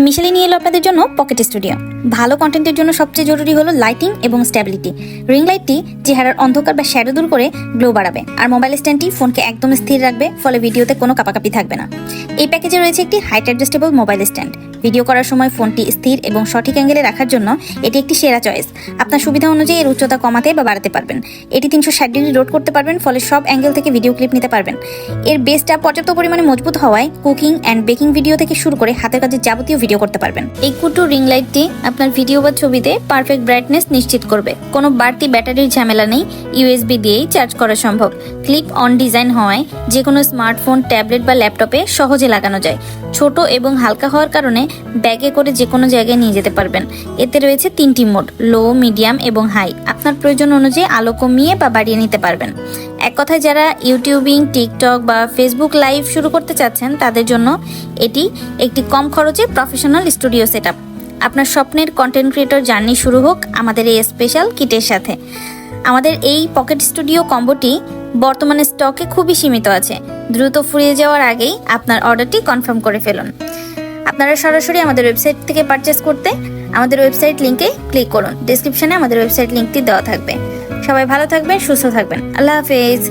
মিশেলি নিয়ে এলো আপনাদের জন্য পকেট স্টুডিও। ভালো কন্টেন্টের জন্য সবচেয়ে জরুরি হলো লাইটিং এবং স্ট্যাবিলিটি। রিং লাইটটি চেহারার অন্ধকার বা শ্যাডো দূর করে গ্লো বাড়াবে, আর মোবাইল স্ট্যান্ডটি ফোনকে একদম স্থির রাখবে, ফলে ভিডিওতে কোনো কাপাকাপি থাকবে না। এই প্যাকেজে রয়েছে একটি height adjustable mobile stand. Video করার সময় ফোনটি স্থির এবং সঠিক অ্যাঙ্গেলে রাখার জন্য এটি একটি সেরা চয়েস। আপনার সুবিধা অনুযায়ী এর উচ্চতা কমাতে বা বাড়াতে পারবেন। এটি 360 ডিগ্রি রোট করতে পারবেন, ফলে সব অ্যাঙ্গেল থেকে ভিডিও ক্লিপ নিতে পারবেন। এর বেসটা পর্যাপ্ত পরিমাণে মজবুত হওয়ায় কুকিং অ্যান্ড বেকিং ভিডিও থেকে শুরু করে হাতের কাজের যাবতীয় ভিডিও করতে পারবেন। এই কুটু রিং লাইটটি আপনার ভিডিও বা ছবিতে পারফেক্ট ব্রাইটনেস নিশ্চিত করবে। কোনো বাড়তি ব্যাটারির ঝামেলা নেই, ইউএসবি দিয়েই চার্জ করা সম্ভব। ক্লিপ অন ডিজাইন হওয়ায় যে কোনো স্মার্টফোন, ট্যাবলেট বা ল্যাপটপে সহজে লাগানো যায়। ছোট এবং হালকা হওয়ার কারণে ব্যাগে করে যে কোনো জায়গায় নিয়ে যেতে পারবেন। এতে রয়েছে 3টি মোড, লো, মিডিয়াম এবং হাই। আপনার প্রয়োজন অনুযায়ী আলো কমিয়ে বা বাড়িয়ে নিতে পারবেন। এক কথায় যারা ইউটিউবিং, টিকটক বা ফেসবুক লাইভ শুরু করতে চাচ্ছেন তাদের জন্য এটি একটি কম খরচে প্রফেশনাল স্টুডিও সেটআপ। আপনার স্বপ্নের কন্টেন্ট ক্রিয়েটর জার্নি শুরু হোক আমাদের এই স্পেশাল কিটের সাথে। আমাদের এই পকেট স্টুডিও কম্বোটি বর্তমানে স্টকে খুবই সীমিত আছে। দ্রুত ফুরিয়ে যাওয়ার আগেই আপনার অর্ডারটি কনফার্ম করে ফেলুন। আপনারা সরাসরি আমাদের ওয়েবসাইট থেকে পারচেস করতে আমাদের ওয়েবসাইট লিংকে ক্লিক করুন। ডেসক্রিপশনে আমাদের ওয়েবসাইট লিংকটি দেওয়া থাকবে। সবাই ভালো থাকবেন, সুস্থ থাকবেন। আল্লাহ হাফেজ।